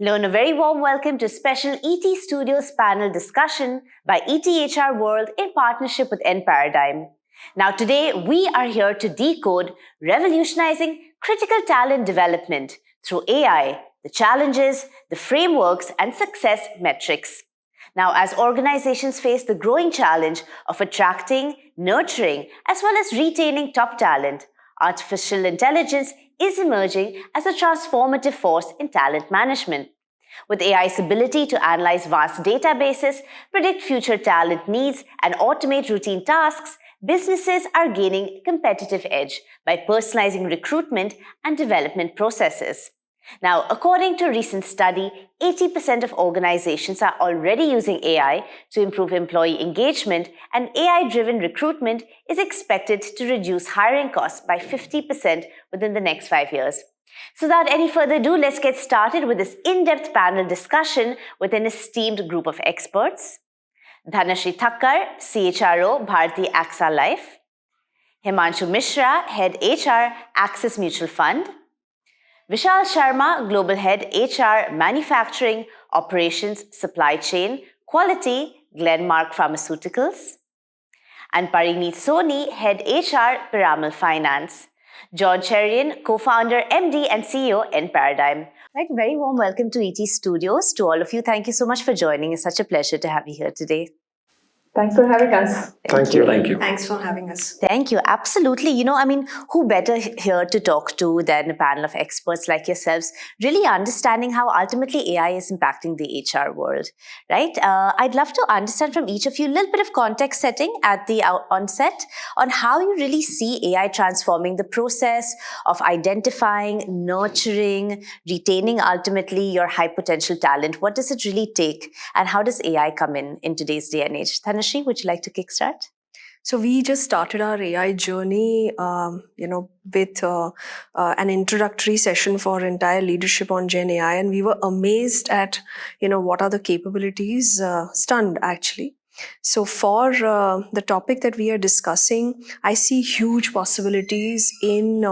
Hello and a very warm welcome to a special ET Studios panel discussion by ETHRWorld in partnership with enParadigm. Now today we are here to decode revolutionizing critical talent development through AI, the challenges, the frameworks and success metrics. Now, as organizations face the growing challenge of attracting, nurturing, as well as retaining top talent, artificial intelligence is emerging as a transformative force in talent management. With AI's ability to analyze vast databases, predict future talent needs, and automate routine tasks, businesses are gaining a competitive edge by personalizing recruitment and development processes. Now, according to a recent study, 80% of organizations are already using AI to improve employee engagement, and AI-driven recruitment is expected to reduce hiring costs by 50% within the next 5 years. So without any further ado, let's get started with this in-depth panel discussion with an esteemed group of experts. Dhanashree Thakkar, CHRO, Bharti AXA Life. Himanshu Misra, Head HR, Axis Mutual Fund. Vishal Sharma, Global Head HR, Manufacturing, Operations, Supply Chain, Quality, Glenmark Pharmaceuticals. And Parneet Soni, Head HR, Piramal Finance. John Cherian, co-founder, MD and CEO, enParadigm. Right, very warm welcome to ET Studios. To all of you, thank you so much for joining. It's such a pleasure to have you here today. Thanks for having us. Thank you. Thanks for having us. Thank you. Absolutely. Who better here to talk to than a panel of experts like yourselves, really understanding how ultimately AI is impacting the HR world, right? I'd love to understand from each of you a little bit of context setting at the onset on how you really see AI transforming the process of identifying, nurturing, retaining ultimately your high potential talent. What does it really take? And how does AI come in today's day and age? Dhanashree, would you like to kickstart? So we just started our AI journey, with an introductory session for entire leadership on Gen AI, and we were amazed at, what are the capabilities, stunned actually. So for the topic that we are discussing, I see huge possibilities in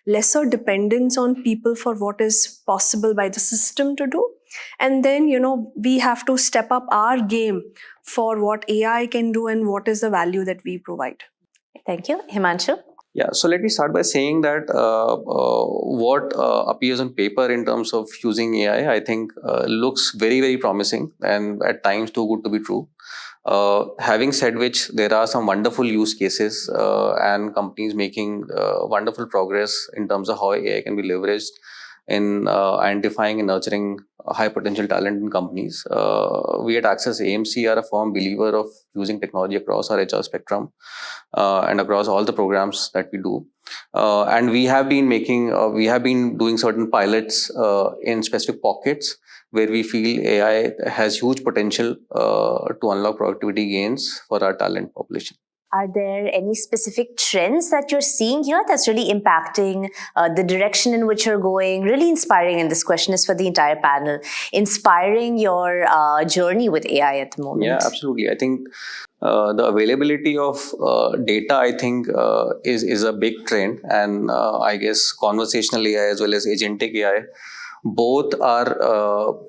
lesser dependence on people for what is possible by the system to do. And then, we have to step up our game for what AI can do and what is the value that we provide. Thank you. Himanshu? Yeah, so let me start by saying that what appears on paper in terms of using AI, I think looks very, very promising and at times too good to be true. Having said which, there are some wonderful use cases and companies making wonderful progress in terms of how AI can be leveraged in identifying and nurturing high potential talent in companies. We at Access AMC are a firm believer of using technology across our HR spectrum and across all the programs that we do. And we have been doing certain pilots in specific pockets where we feel AI has huge potential to unlock productivity gains for our talent population. Are there any specific trends that you're seeing here that's really impacting the direction in which you're going? Really inspiring, and this question is for the entire panel, inspiring your journey with AI at the moment. Yeah, absolutely. I think the availability of data, I think, is a big trend. And I guess conversational AI as well as agentic AI, both are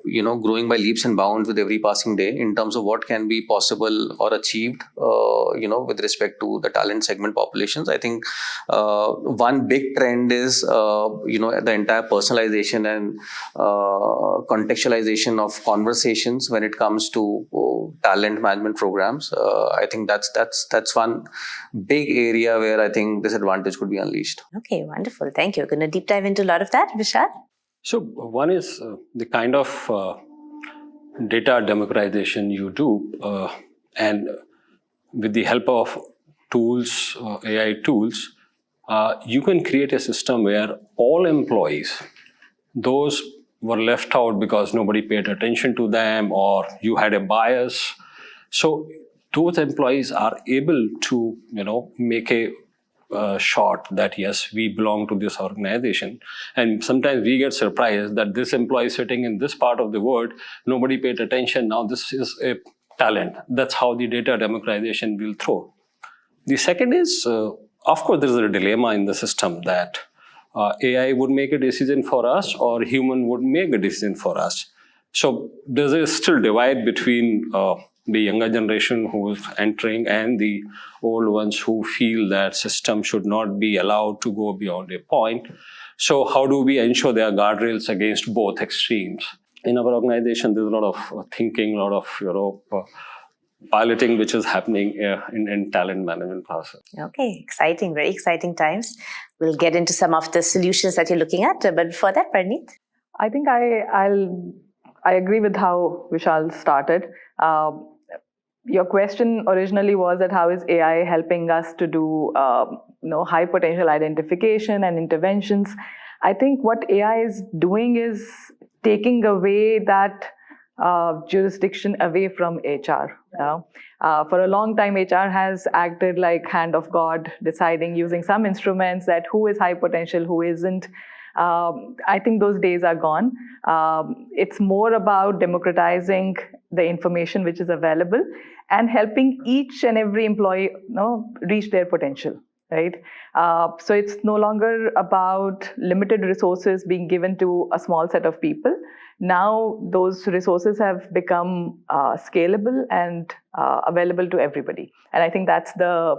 growing by leaps and bounds with every passing day in terms of what can be possible or achieved with respect to the talent segment populations. I think one big trend is the entire personalization and contextualization of conversations when it comes to talent management programs. I think that's one big area where I think this advantage could be unleashed. Okay, wonderful. Thank you. We're going to deep dive into a lot of that. Vishal? So one is the kind of data democratization you do, and with the help of tools, AI tools, you can create a system where all employees, those were left out because nobody paid attention to them or you had a bias. So those employees are able to, make a shot that yes, we belong to this organization. And sometimes we get surprised that this employee sitting in this part of the world, nobody paid attention. Now this is a talent. That's how the data democratization will throw. The second is, of course, there is a dilemma in the system that AI would make a decision for us or human would make a decision for us. So there's a still divide between the younger generation who's entering and the old ones who feel that system should not be allowed to go beyond a point. So how do we ensure there are guardrails against both extremes? In our organization, there's a lot of thinking, a lot of piloting which is happening in talent management process. Okay, exciting, very exciting times. We'll get into some of the solutions that you're looking at. But before that, Parneet? I think I agree with how Vishal started. Your question originally was that how is AI helping us to do high potential identification and interventions. I think what AI is doing is taking away that jurisdiction away from HR. For a long time, HR has acted like hand of God, deciding using some instruments that who is high potential, who isn't. I think those days are gone. It's more about democratizing the information which is available and helping each and every employee reach their potential. Right? So it's no longer about limited resources being given to a small set of people. Now those resources have become scalable and available to everybody. And I think that's the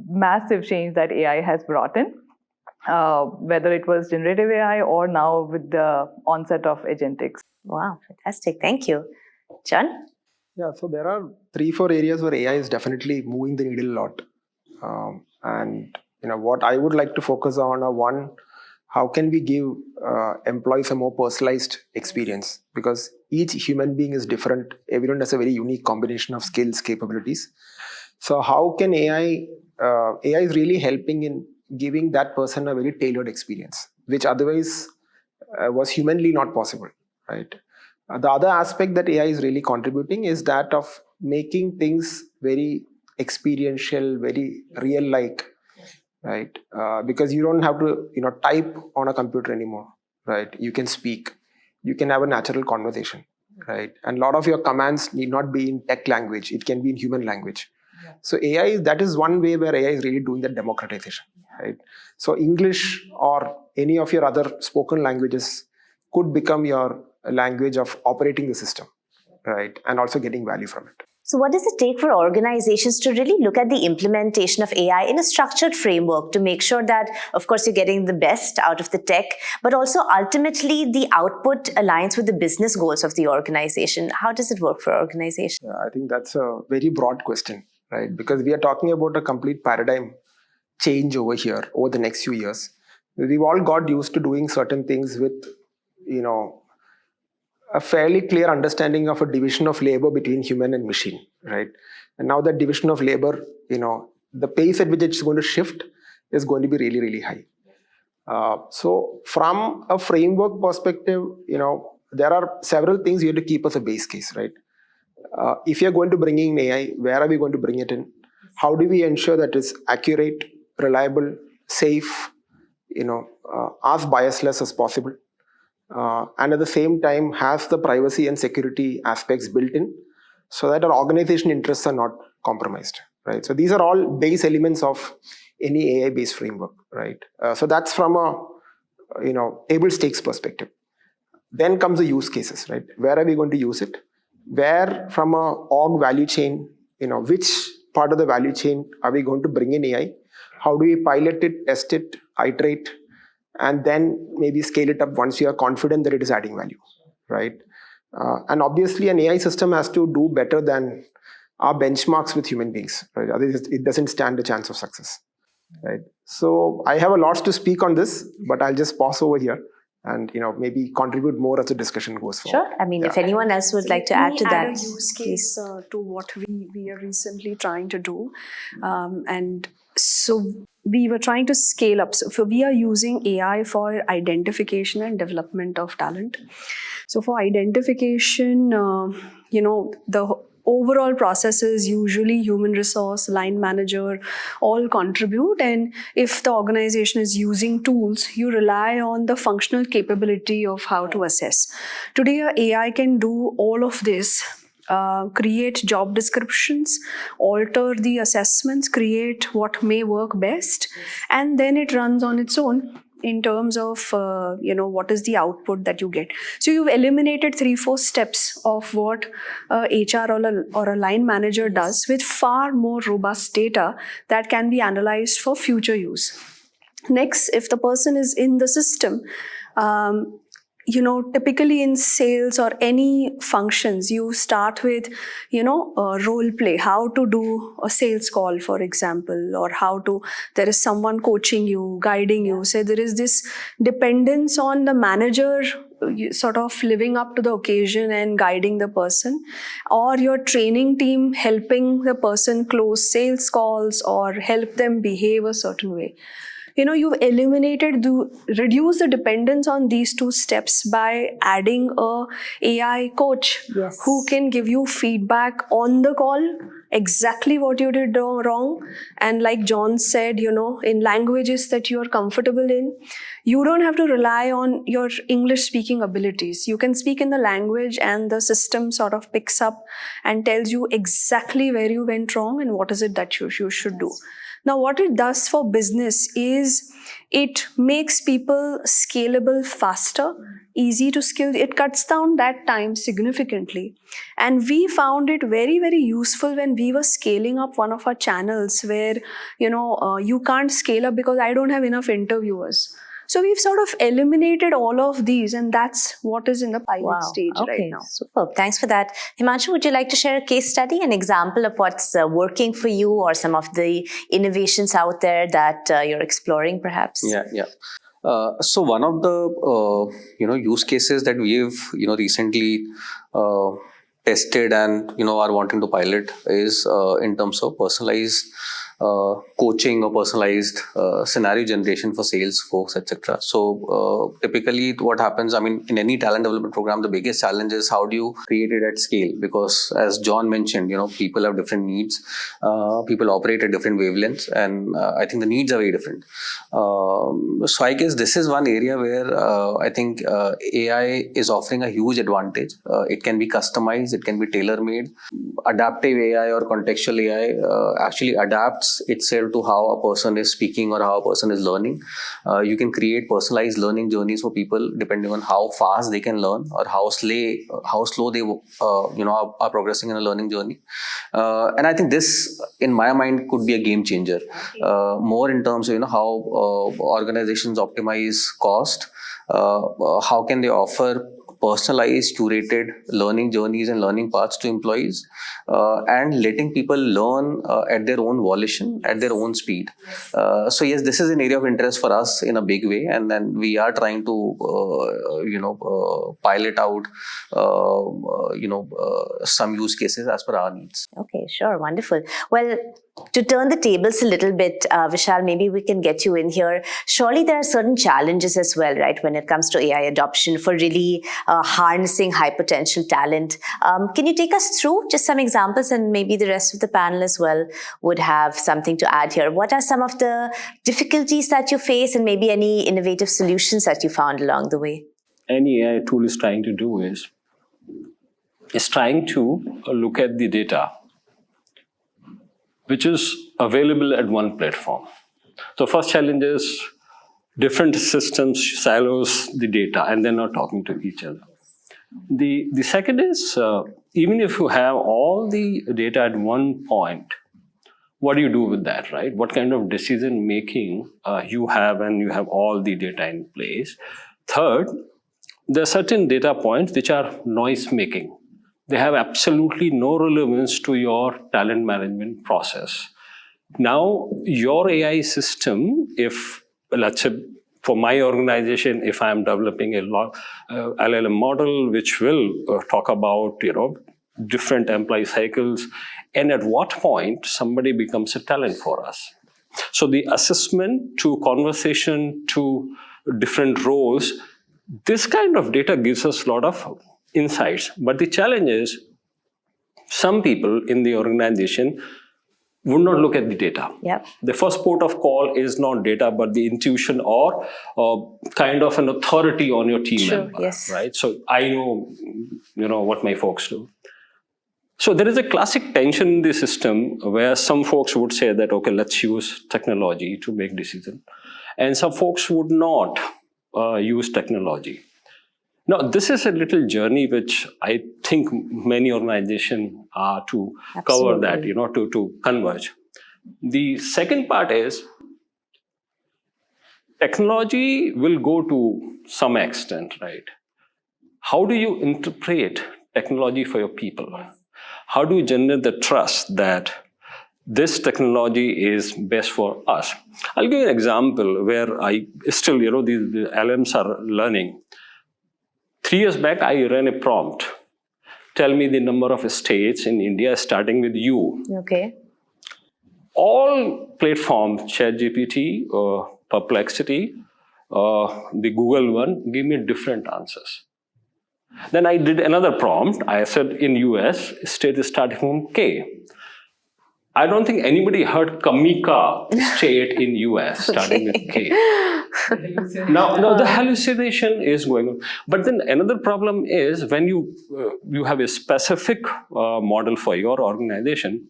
massive change that AI has brought in, whether it was generative AI or now with the onset of agentics. Wow, fantastic. Thank you. John? Yeah, so there are 3-4 areas where AI is definitely moving the needle a lot. And what I would like to focus on are, one, how can we give employees a more personalized experience? Because each human being is different. Everyone has a very unique combination of skills, capabilities. So how can AI is really helping in giving that person a very tailored experience, which otherwise was humanly not possible, right? The other aspect that AI is really contributing is that of making things very experiential, very real-like, right? Because you don't have to, type on a computer anymore, right? You can speak, you can have a natural conversation, right? And a lot of your commands need not be in tech language; it can be in human language. Yeah. So AI, that is one way where AI is really doing that democratization, right? So English or any of your other spoken languages could become your language of operating the system, right? And also getting value from it. So what does it take for organizations to really look at the implementation of AI in a structured framework to make sure that, of course, you're getting the best out of the tech, but also ultimately the output aligns with the business goals of the organization? How does it work for organizations? Yeah, I think that's a very broad question, right? Because we are talking about a complete paradigm change over here over the next few years. We've all got used to doing certain things with, a fairly clear understanding of a division of labor between human and machine, right? And now that division of labor, the pace at which it's going to shift is going to be really, really high. So from a framework perspective, there are several things you have to keep as a base case, right? If you're going to bring in AI, where are we going to bring it in? How do we ensure that it's accurate, reliable, safe, as biasless as possible? And at the same time has the privacy and security aspects built in so that our organization interests are not compromised, right? So these are all base elements of any AI-based framework, right? So that's from a, table stakes perspective. Then comes the use cases, right? Where are we going to use it? Where from a org value chain, which part of the value chain are we going to bring in AI? How do we pilot it, test it, iterate, and then maybe scale it up once you are confident that it is adding value, right? And obviously an AI system has to do better than our benchmarks with human beings, right? Otherwise it doesn't stand a chance of success, right? So I have a lot to speak on this, but I'll just pause over here and maybe contribute more as the discussion goes forward. Sure. I mean, if anyone else would like to add to that. A use case to what we are recently trying to do. And so we were trying to scale up. So we are using AI for identification and development of talent. So for identification, the overall processes, usually human resource, line manager, all contribute. And if the organization is using tools, you rely on the functional capability of how to assess. Today, AI can do all of this create job descriptions, alter the assessments, create what may work best, and then it runs on its own in terms of what is the output that you get. So you've eliminated 3-4 steps of what HR or a line manager does, with far more robust data that can be analyzed for future use. Next, if the person is in the system, typically in sales or any functions, you start with, role play, how to do a sales call, for example, or there is someone coaching you, guiding you. Say there is this dependence on the manager sort of living up to the occasion and guiding the person, or your training team helping the person close sales calls or help them behave a certain way. You've reduced the dependence on these 2 steps by adding a AI coach who can give you feedback on the call, exactly what you did wrong. And like John said, in languages that you're comfortable in, you don't have to rely on your English speaking abilities. You can speak in the language and the system sort of picks up and tells you exactly where you went wrong and what is it that you should do. Now, what it does for business is it makes people scalable faster, easy to scale. It cuts down that time significantly. And we found it very, very useful when we were scaling up one of our channels where, you can't scale up because I don't have enough interviewers. So we've sort of eliminated all of these, and that's what is in the pilot stage right now. Superb. Thanks for that. Himanshu, would you like to share a case study, an example of what's working for you, or some of the innovations out there that you're exploring, perhaps? Yeah. So one of the use cases that we've recently tested and are wanting to pilot is in terms of personalized coaching or personalized scenario generation for sales folks, etc. So typically what happens, in any talent development program, the biggest challenge is how do you create it at scale? Because as John mentioned, people have different needs, people operate at different wavelengths, and I think the needs are very different. So I guess this is one area where I think AI is offering a huge advantage. It can be customized, it can be tailor-made. Adaptive AI or contextual AI actually adapts itself to how a person is speaking or how a person is learning. You can create personalized learning journeys for people depending on how fast they can learn or how slow they are progressing in a learning journey. And I think this, in my mind, could be a game changer. More in terms of how organizations optimize cost. How can they offer personalized, curated learning journeys and learning paths to employees, and letting people learn at their own volition, at their own speed. So yes, this is an area of interest for us in a big way, and then we are trying to pilot out some use cases as per our needs. Okay, sure, wonderful. Well, to turn the tables a little bit, Vishal, maybe we can get you in here. Surely there are certain challenges as well, right, when it comes to AI adoption for really harnessing high potential talent. Can you take us through just some examples, and maybe the rest of the panel as well would have something to add here? What are some of the difficulties that you face, and maybe any innovative solutions that you found along the way? Any AI tool is trying to do is trying to look at the data which is available at one platform. So first challenge is different systems silos the data and they're not talking to each other. The second is even if you have all the data at one point, what do you do with that, right? What kind of decision making you have when you have all the data in place? Third, there are certain data points which are noise making. They have absolutely no relevance to your talent management process. Now, your AI system, if, let's say, for my organization, if I'm developing a LLM model, which will talk about, different employee cycles, and at what point somebody becomes a talent for us. So the assessment to conversation to different roles, this kind of data gives us a lot of insights. But the challenge is some people in the organization would not look at the data. Yep. The first port of call is not data, but the intuition or kind of an authority on your team member. Yes. Right? So I know, what my folks do. So there is a classic tension in the system where some folks would say that, okay, let's use technology to make decisions. And some folks would not use technology. Now, this is a little journey which I think many organizations are to cover that, to converge. The second part is technology will go to some extent, right? How do you interpret technology for your people? How do you generate the trust that this technology is best for us? I'll give you an example where I still, the LMs are learning. 3 years back, I ran a prompt. Tell me the number of states in India starting with U. Okay. All platforms, ChatGPT, Perplexity, the Google one, gave me different answers. Then I did another prompt. I said in US, state is starting from K. I don't think anybody heard Kamika state in US starting with K. Now the hallucination is going on. But then another problem is when you have a specific model for your organization,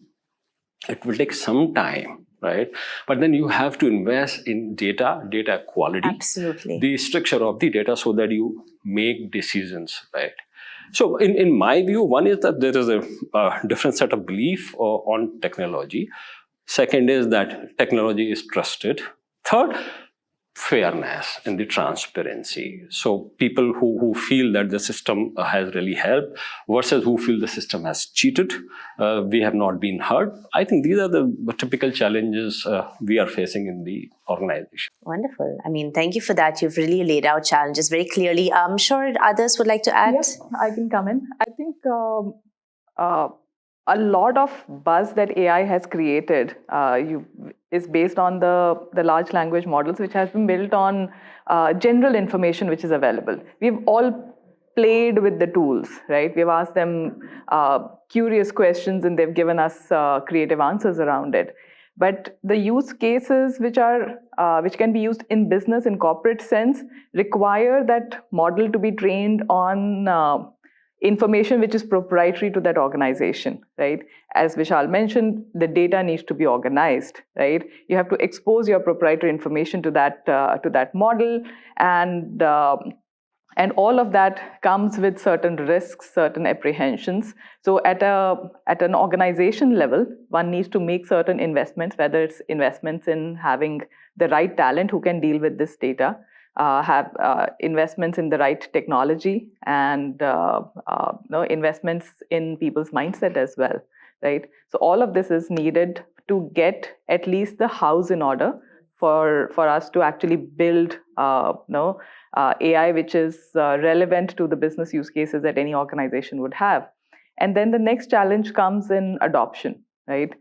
it will take some time, right? But then you have to invest in data quality, Absolutely. the structure of the data so that you make decisions, right? So in my view, one is that there is a different set of belief on technology. Second is that technology is trusted. Third, fairness and the transparency. So people who feel that the system has really helped versus who feel the system has cheated, we have not been heard. I think these are the typical challenges we are facing in the organization. Wonderful. I mean, thank you for that. You've really laid out challenges very clearly. I'm sure others would like to add. Yes, I can come in. I think a lot of buzz that AI has created is based on the large language models, which has been built on general information which is available. We've all played with the tools, right? We've asked them curious questions and they've given us creative answers around it. But the use cases which can be used in business, in corporate sense, require that model to be trained on information which is proprietary to that organization, right? As Vishal mentioned, the data needs to be organized, right? You have to expose your proprietary information to that model, and all of that comes with certain risks, certain apprehensions. So at an organization level, one needs to make certain investments, whether it's investments in having the right talent who can deal with this data, have investments in the right technology, and investments in people's mindset as well, right? So all of this is needed to get at least the house in order for us to actually build AI which is relevant to the business use cases that any organization would have. And then the next challenge comes in adoption, right?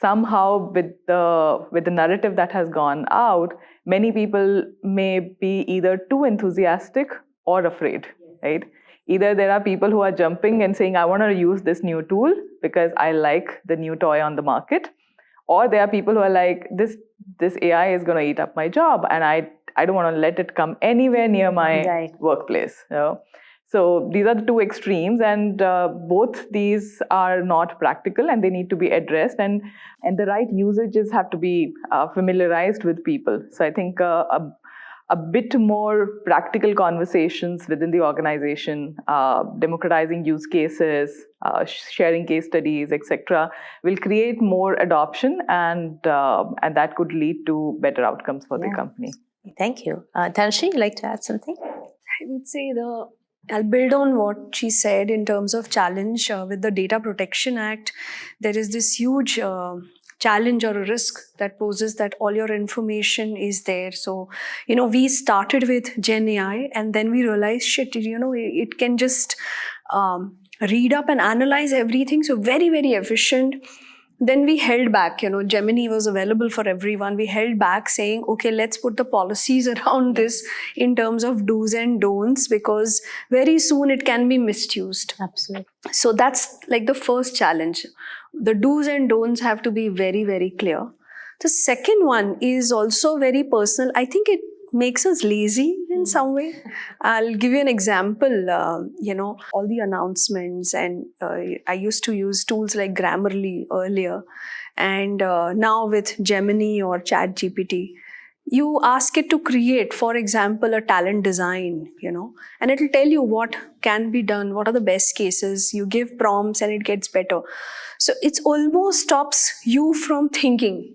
Somehow with the narrative that has gone out, many people may be either too enthusiastic or afraid, right? Either there are people who are jumping and saying, I want to use this new tool because I like the new toy on the market. Or there are people who are like, this AI is going to eat up my job and I don't want to let it come anywhere near my workplace. So these are the two extremes, and both these are not practical and they need to be addressed, and the right usages have to be familiarized with people. So I think a bit more practical conversations within the organization, democratizing use cases, sharing case studies, etc., will create more adoption, and that could lead to better outcomes for the company. Thank you. Dhanashree, you'd like to add something? I would say I'll build on what she said in terms of challenge with the Data Protection Act. There is this huge challenge or a risk that poses that all your information is there. So, we started with Gen AI and then we realized, it can just read up and analyze everything. So very, very efficient. Then we held back, Gemini was available for everyone. We held back saying, okay, let's put the policies around this in terms of do's and don'ts, because very soon it can be misused. Absolutely. So that's like the first challenge. The do's and don'ts have to be very, very clear. The second one is also very personal. I think makes us lazy in some way. I'll give you an example. All the announcements, and I used to use tools like Grammarly earlier, and now with Gemini or ChatGPT, you ask it to create, for example, a talent design, and it'll tell you what can be done, what are the best cases. You give prompts and it gets better. So it almost stops you from thinking.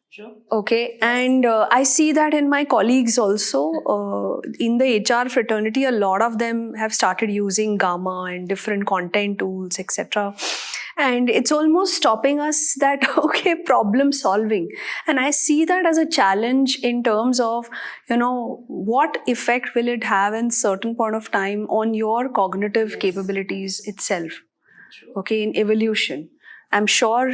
Sure. Okay, and I see that in my colleagues also. In the HR fraternity, a lot of them have started using Gamma and different content tools, etc. And it's almost stopping us that, okay, problem solving. And I see that as a challenge in terms of, what effect will it have in certain point of time on your cognitive capabilities itself, okay, in evolution. I'm sure,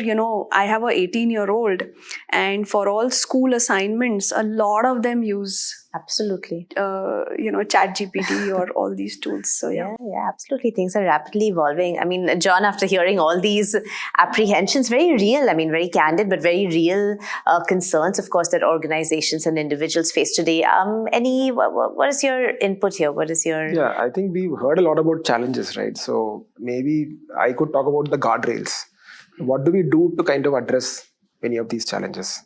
I have a 18-year-old, and for all school assignments, a lot of them use Absolutely. ChatGPT or all these tools. So yeah, absolutely. Things are rapidly evolving. I mean, John, after hearing all these apprehensions, very real, very candid, but very real concerns, of course, that organizations and individuals face today. What is your input here? What is your... Yeah, I think we've heard a lot about challenges, right? So maybe I could talk about the guardrails. What do we do to kind of address any of these challenges?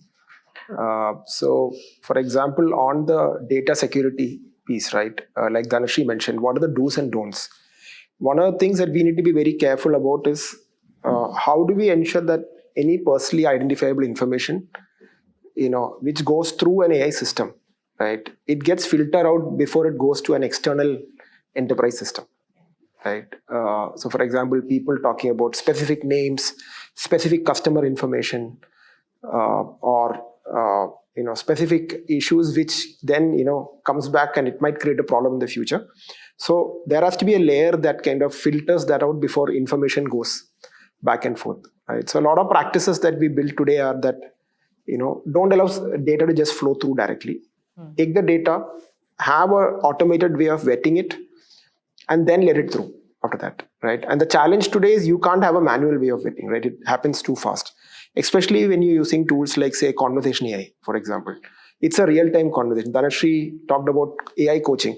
So, for example, on the data security piece, right, like Dhanashree mentioned, what are the do's and don'ts? One of the things that we need to be very careful about is how do we ensure that any personally identifiable information, which goes through an AI system, right, it gets filtered out before it goes to an external enterprise system. Right. So, for example, people talking about specific names, specific customer information, or specific issues, which then comes back and it might create a problem in the future. So there has to be a layer that kind of filters that out before information goes back and forth. Right. So a lot of practices that we build today are that don't allow data to just flow through directly. Take the data, have an automated way of vetting it, and then let it through after that, right? And the challenge today is you can't have a manual way of vetting, right? It happens too fast, especially when you're using tools like, say, conversation AI, for example. It's a real-time conversation. Dhanashree talked about AI coaching.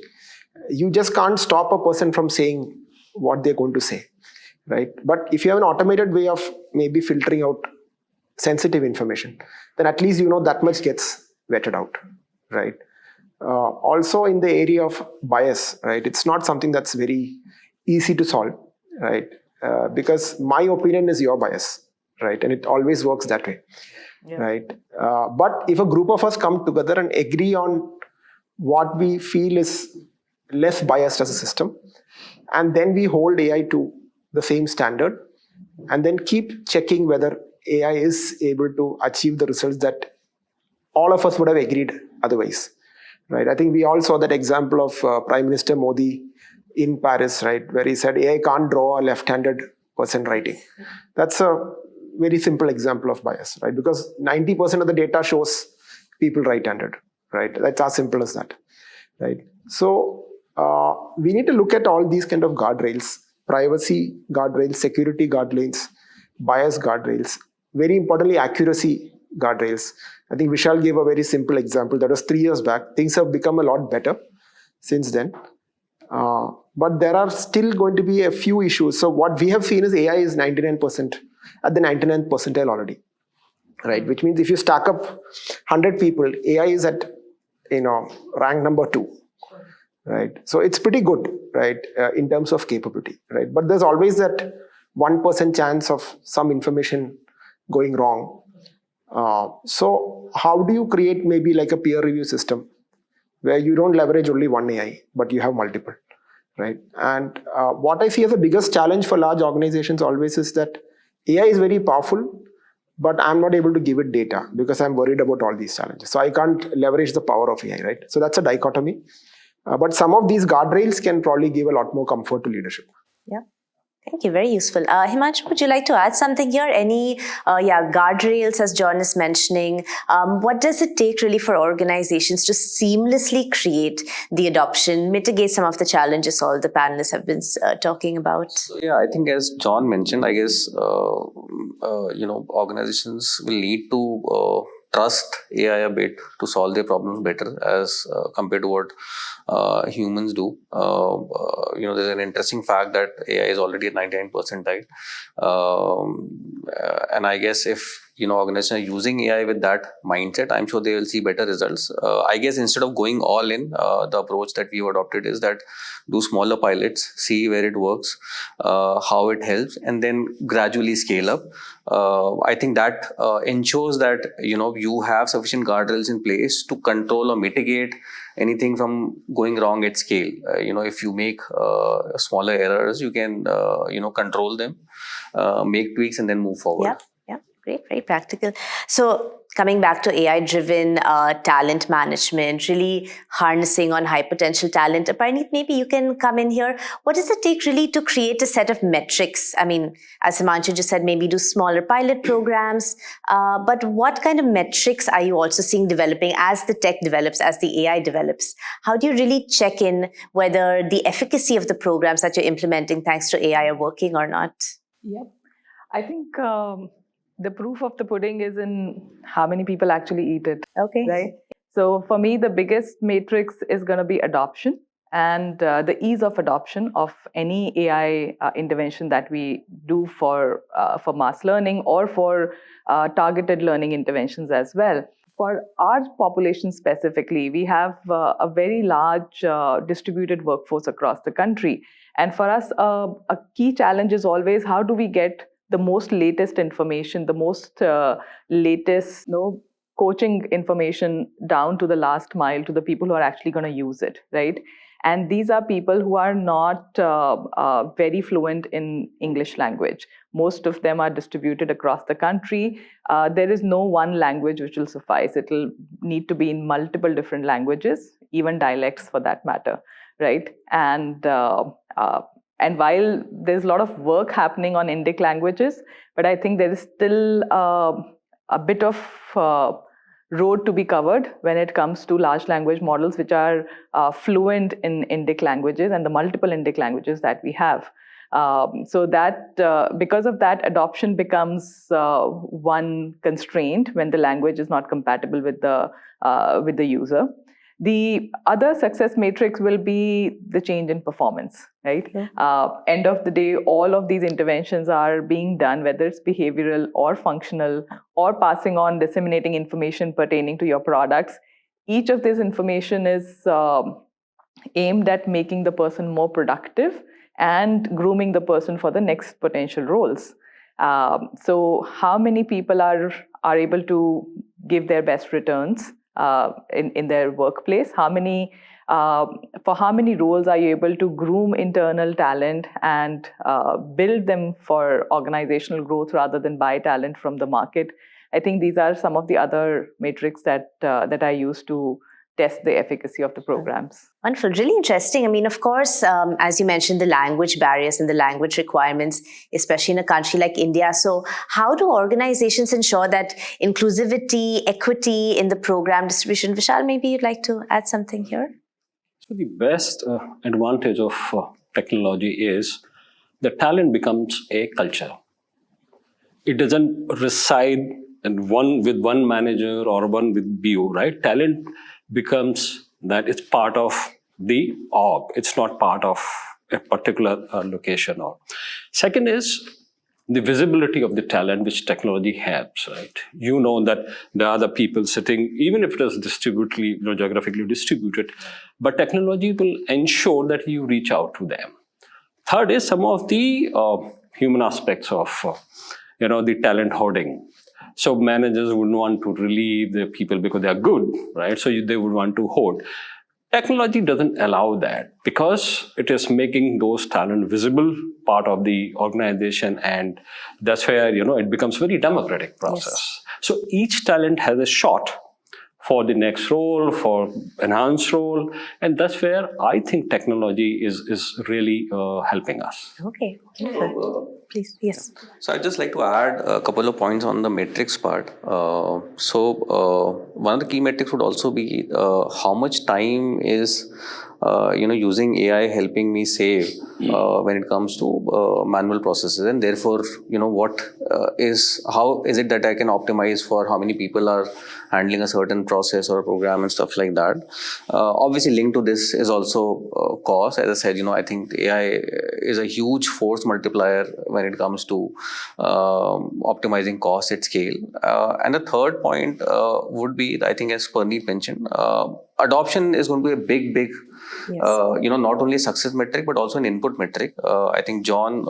You just can't stop a person from saying what they're going to say, right? But if you have an automated way of maybe filtering out sensitive information, then at least that much gets vetted out, right? Also in the area of bias, right? It's not something that's very easy to solve, right? Because my opinion is your bias, right? And it always works that way, right? But if a group of us come together and agree on what we feel is less biased as a system, and then we hold AI to the same standard, and then keep checking whether AI is able to achieve the results that all of us would have agreed otherwise. Right. I think we all saw that example of Prime Minister Modi in Paris, right, where he said AI can't draw a left-handed person writing. That's a very simple example of bias, right? Because 90% of the data shows people right-handed, right? That's as simple as that, right? So we need to look at all these kind of guardrails: privacy guardrails, security guardrails, bias guardrails. Very importantly, accuracy guardrails. I think Vishal gave a very simple example. That was 3 years back. Things have become a lot better since then. But there are still going to be a few issues. So what we have seen is AI is 99% at the 99th percentile already, right? Which means if you stack up 100 people, AI is at rank number 2, right? So it's pretty good, right, in terms of capability, right? But there's always that 1% chance of some information going wrong. So how do you create maybe like a peer review system where you don't leverage only one AI, but you have multiple, right? And what I see as the biggest challenge for large organizations always is that AI is very powerful, but I'm not able to give it data because I'm worried about all these challenges. So I can't leverage the power of AI, right? So that's a dichotomy. But some of these guardrails can probably give a lot more comfort to leadership. Yeah. Thank you. Very useful. Himanshu, would you like to add something here? Any guardrails, as John is mentioning? What does it take really for organizations to seamlessly create the adoption, mitigate some of the challenges all the panelists have been talking about? So, yeah, I think as John mentioned, I guess, organizations will need to trust AI a bit to solve their problems better as compared to what humans do. There's an interesting fact that AI is already at 99 percentile. And I guess if organizations are using AI with that mindset, I'm sure they will see better results. I guess instead of going all in, the approach that we've adopted is that do smaller pilots, see where it works, how it helps, and then gradually scale up. I think that ensures that you have sufficient guardrails in place to control or mitigate anything from going wrong at scale. If you make smaller errors, you can control them, make tweaks, and then move forward. Yeah, great, very practical. So coming back to AI-driven talent management, really harnessing on high potential talent. Parneet, maybe you can come in here. What does it take really to create a set of metrics? I mean, as Himanshu just said, maybe do smaller pilot programs. But what kind of metrics are you also seeing developing as the tech develops, as the AI develops? How do you really check in whether the efficacy of the programs that you're implementing thanks to AI are working or not? Yep. I think the proof of the pudding is in how many people actually eat it. Okay. Right? So for me, the biggest matrix is going to be adoption and the ease of adoption of any AI intervention that we do for mass learning or for targeted learning interventions as well. For our population specifically, we have a very large distributed workforce across the country. And for us, a key challenge is always how do we get the most latest information, the most latest coaching information down to the last mile to the people who are actually going to use it, right? And these are people who are not very fluent in English language. Most of them are distributed across the country. There is no one language which will suffice. It will need to be in multiple different languages, even dialects for that matter, right? And while there's a lot of work happening on Indic languages, but I think there is still a bit of road to be covered when it comes to large language models which are fluent in Indic languages and the multiple Indic languages that we have. So that because of that, adoption becomes one constraint when the language is not compatible with the user. The other success matrix will be the change in performance, right? End of the day, all of these interventions are being done, whether it's behavioral or functional or passing on, disseminating information pertaining to your products. Each of this information is aimed at making the person more productive and grooming the person for the next potential roles. So how many people are able to give their best returns in their workplace? For how many roles are you able to groom internal talent and build them for organizational growth rather than buy talent from the market? I think these are some of the other metrics that I use to test the efficacy of the programs. Wonderful, really interesting. I mean, of course, as you mentioned, the language barriers and the language requirements, especially in a country like India. So how do organizations ensure that inclusivity, equity in the program distribution? Vishal, maybe you'd like to add something here? So the best advantage of technology is the talent becomes a culture. It doesn't reside with one manager or one with BO, right? Talent becomes that it's part of the org. It's not part of a particular location. Or second is the visibility of the talent, which technology helps, right? You know that there are the people sitting, even if it is geographically distributed, but technology will ensure that you reach out to them. Third is some of the human aspects of the talent hoarding. So managers wouldn't want to relieve the people because they are good, right? So they would want to hoard. Technology doesn't allow that because it is making those talent visible part of the organization, and that's where it becomes very democratic process. Yes. So each talent has a shot for the next role, for enhanced role, and that's where I think technology is really helping us. Okay. Please, yes. So I'd just like to add a couple of points on the metrics part. So one of the key metrics would also be how much time is using AI helping me save when it comes to manual processes, and therefore, how is it that I can optimize for how many people are handling a certain process or a program and stuff like that. Obviously, linked to this is also cost. As I said, I think AI is a huge force multiplier when it comes to optimizing costs at scale. And the third point would be, I think, as Parneet mentioned, adoption is going to be a big, Yes. not only a success metric, but also an input metric. I think John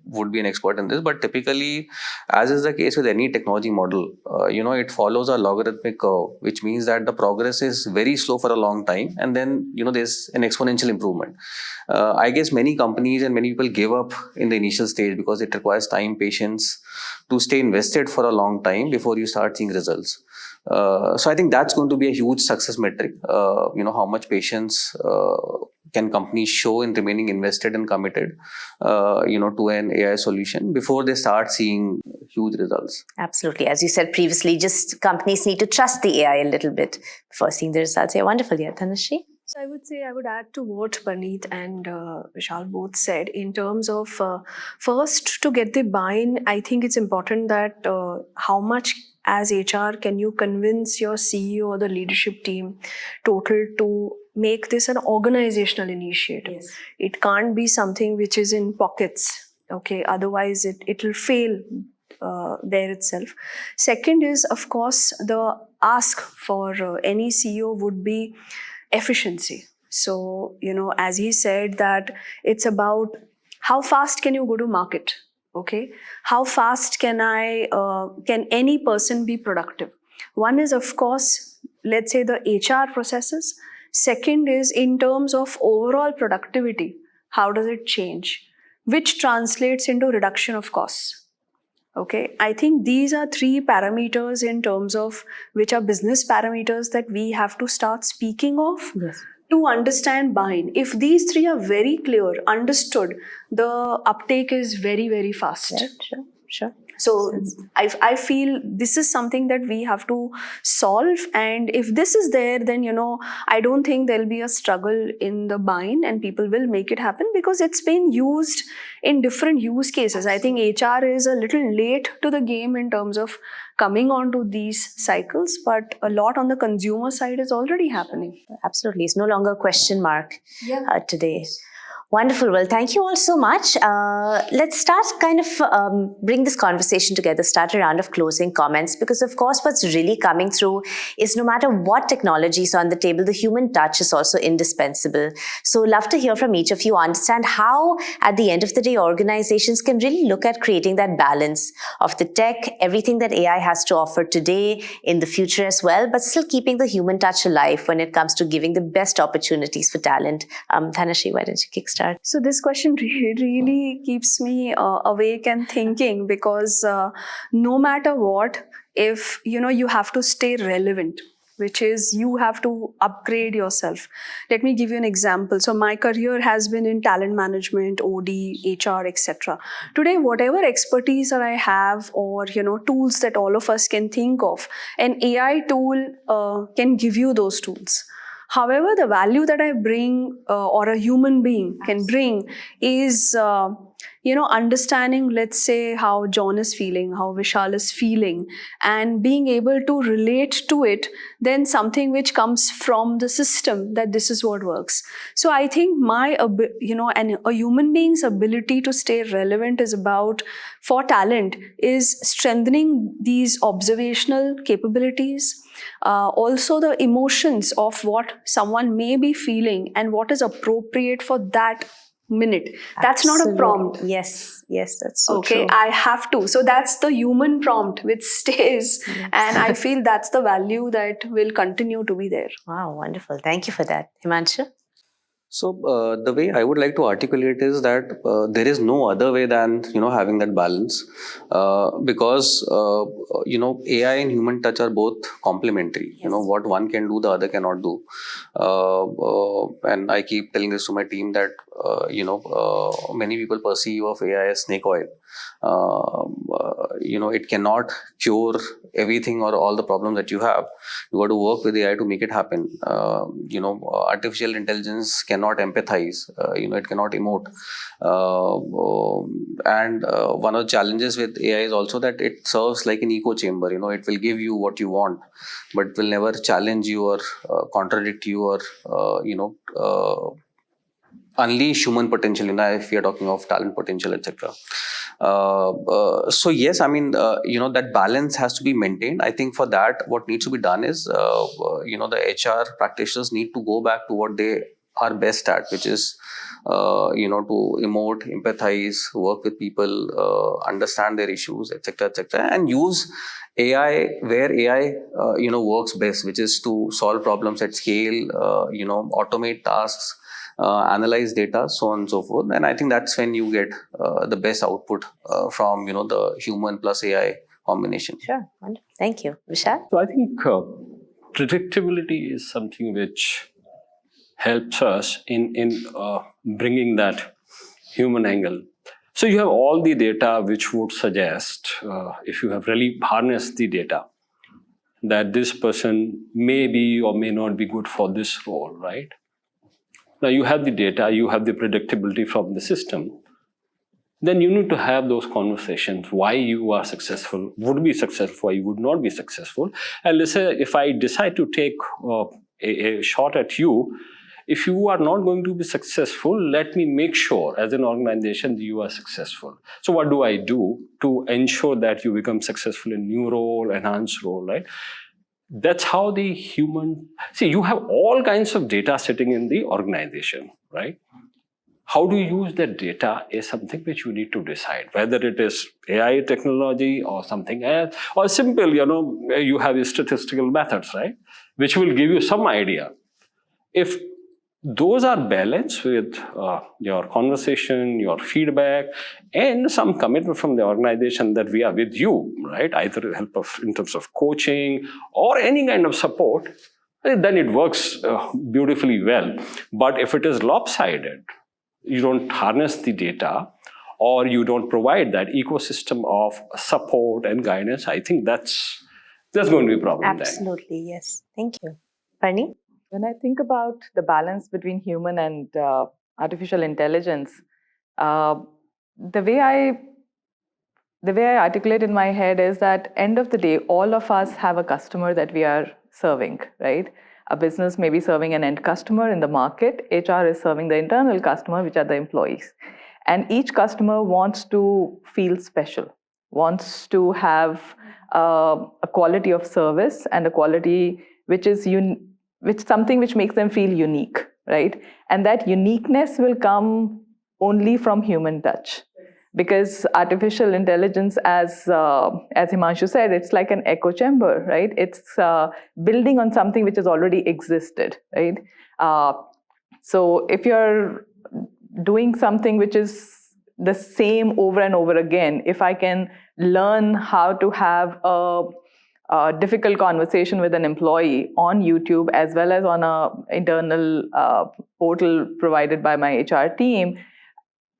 would be an expert in this, but typically, as is the case with any technology model, it follows a logarithmic curve, which means that the progress is very slow for a long time, and then, there's an exponential improvement. I guess many companies and many people give up in the initial stage because it requires time, patience to stay invested for a long time before you start seeing results. So I think that's going to be a huge success metric. How much patience can companies show in remaining invested and committed, to an AI solution before they start seeing huge results. Absolutely. As you said previously, just companies need to trust the AI a little bit before seeing the results. Yeah, wonderful. Yeah, Dhanashree? So I would say I would add to what Parneet and Vishal both said in terms of first to get the buy-in. I think it's important that how much as HR can you convince your CEO or the leadership team total to make this an organizational initiative. Yes. It can't be something which is in pockets. Okay, otherwise it will fail there itself. Second is, of course, the ask for any CEO would be efficiency. So, as he said, that it's about how fast can you go to market? Okay, how fast can any person be productive? One is, of course, let's say the HR processes. Second is in terms of overall productivity, how does it change? Which translates into reduction of costs. Okay, I think these are three parameters in terms of which are business parameters that we have to start speaking of. Yes. To understand buy-in. If these three are very clear, understood, the uptake is very, very fast. Yeah, sure. So I feel this is something that we have to solve, and if this is there, then I don't think there'll be a struggle in the buy-in and people will make it happen because it's been used in different use cases. I think HR is a little late to the game in terms of coming onto these cycles, but a lot on the consumer side is already happening. Absolutely. It's no longer a question mark today. Wonderful. Well, thank you all so much. Let's start bring this conversation together, start a round of closing comments, because of course what's really coming through is no matter what technology is on the table, the human touch is also indispensable. So love to hear from each of you, understand how at the end of the day organizations can really look at creating that balance of the tech, everything that AI has to offer today, in the future as well, but still keeping the human touch alive when it comes to giving the best opportunities for talent. Dhanashree, why don't you kickstart? So this question really keeps me awake and thinking, because no matter what, if you have to stay relevant, which is you have to upgrade yourself. Let me give you an example. So my career has been in talent management, OD, HR, etc. Today, whatever expertise that I have, or tools that all of us can think of, an AI tool can give you those tools. However, the value that I bring or a human being can bring is, understanding, let's say, how John is feeling, how Vishal is feeling, and being able to relate to it, then something which comes from the system that this is what works. So I think a human being's ability to stay relevant is about, for talent, is strengthening these observational capabilities. Also the emotions of what someone may be feeling and what is appropriate for that minute. That's Absolutely. Not a prompt. Yes, that's so okay, true. I have to. So that's the human prompt which stays. Yes. And I feel that's the value that will continue to be there. Wow, wonderful. Thank you for that. Himanshu? So the way I would like to articulate is that there is no other way than having that balance, because AI and human touch are both complementary. Yes. What one can do, the other cannot do. And I keep telling this to my team that many people perceive of AI as snake oil. It cannot cure everything or all the problems that you have. You got to work with AI to make it happen. Artificial intelligence cannot empathize. It cannot emote. And one of the challenges with AI is also that it serves like an echo chamber. It will give you what you want, but will never challenge you or contradict you or unleash human potential, if we are talking of talent potential, etc. So yes, I mean, that balance has to be maintained. I think for that, what needs to be done is, the HR practitioners need to go back to what they are best at, which is, to emote, empathize, work with people, understand their issues, etc., and use AI where AI, works best, which is to solve problems at scale, automate tasks, analyze data, so on and so forth. And I think that's when you get the best output from the human plus AI combination. Sure. Wonderful. Thank you. Vishal? So I think predictability is something which helps us in bringing that human angle. So you have all the data which would suggest, if you have really harnessed the data, that this person may be or may not be good for this role, right? Now you have the data, you have the predictability from the system. Then you need to have those conversations, why you are successful, would be successful, why you would not be successful. And let's say if I decide to take a shot at you, if you are not going to be successful, let me make sure as an organization that you are successful. So what do I do to ensure that you become successful in new role, enhanced role, right? That's how the human... See, you have all kinds of data sitting in the organization, right? How do you use that data is something which you need to decide, whether it is AI technology or something else, or simple, you have statistical methods, right? Which will give you some idea. If those are balanced with your conversation, your feedback, and some commitment from the organization that we are with you, right? Either help in terms of coaching or any kind of support, then it works beautifully well. But if it is lopsided, you don't harness the data, or you don't provide that ecosystem of support and guidance, I think that's going to be a problem. Absolutely, yes. Thank you. Parneet? When I think about the balance between human and artificial intelligence, the way I articulate in my head is that end of the day, all of us have a customer that we are serving, right? A business may be serving an end customer in the market. HR is serving the internal customer, which are the employees. And each customer wants to feel special, wants to have a quality of service and a quality which is something which makes them feel unique, right? And that uniqueness will come only from human touch. Because artificial intelligence, as Himanshu said, it's like an echo chamber, right? It's building on something which has already existed, right? So if you're doing something which is the same over and over again, if I can learn how to have a difficult conversation with an employee on YouTube as well as on an internal portal provided by my HR team,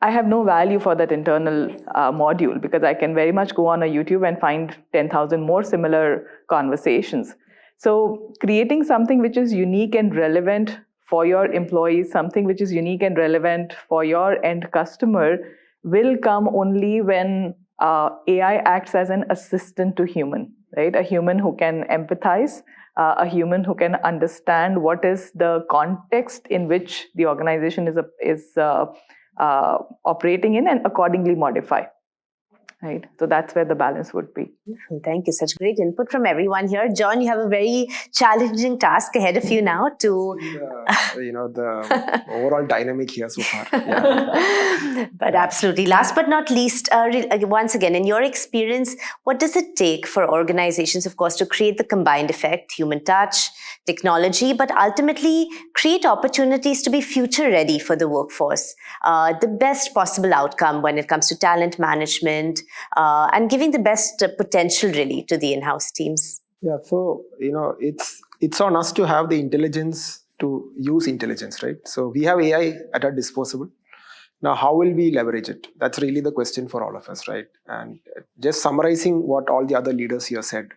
I have no value for that internal module, because I can very much go on a YouTube and find 10,000 more similar conversations. So creating something which is unique and relevant for your employees, something which is unique and relevant for your end customer will come only when AI acts as an assistant to human, right? A human who can empathize, a human who can understand what is the context in which the organization is operating in and accordingly modify. right? So that's where the balance would be. Thank you. Such great input from everyone here. John, you have a very challenging task ahead of you now to... the overall dynamic here so far. Yeah. But absolutely. Last but not least, once again, in your experience, what does it take for organizations, of course, to create the combined effect, human touch, technology, but ultimately create opportunities to be future ready for the workforce? The best possible outcome when it comes to talent management and giving the best potential really to the in-house teams. Yeah, so it's on us to have the intelligence to use intelligence, right? So we have AI at our disposal. Now, how will we leverage it? That's really the question for all of us, right? And just summarizing what all the other leaders here said,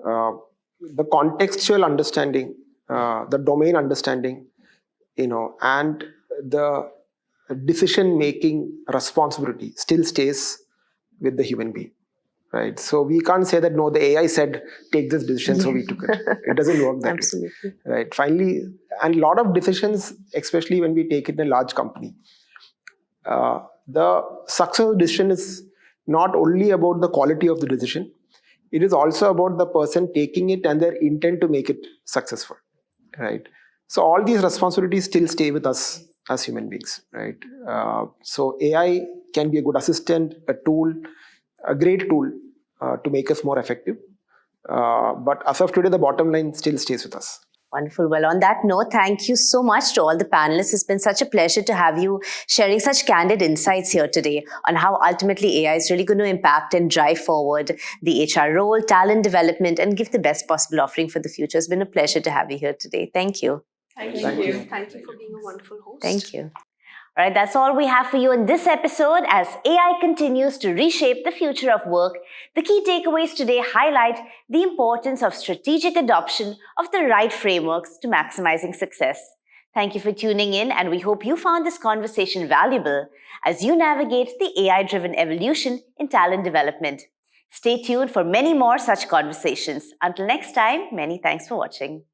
the contextual understanding, the domain understanding, and the decision-making responsibility still stays with the human being, right? So we can't say that, no, the AI said, take this decision, so we took it. It doesn't work that way, right? Finally, and a lot of decisions, especially when we take it in a large company, the success of the decision is not only about the quality of the decision, it is also about the person taking it and their intent to make it successful, right? So all these responsibilities still stay with us as human beings, right? So AI can be a good assistant, a tool, a great tool to make us more effective. But as of today, the bottom line still stays with us. Wonderful. Well, on that note, thank you so much to all the panelists. It's been such a pleasure to have you sharing such candid insights here today on how ultimately AI is really going to impact and drive forward the HR role, talent development, and give the best possible offering for the future. It's been a pleasure to have you here today. Thank you. Thank you. Thank you for being a wonderful host. Thank you. All right, that's all we have for you in this episode. As AI continues to reshape the future of work, the key takeaways today highlight the importance of strategic adoption of the right frameworks to maximizing success. Thank you for tuning in, and we hope you found this conversation valuable as you navigate the AI-driven evolution in talent development. Stay tuned for many more such conversations. Until next time, many thanks for watching.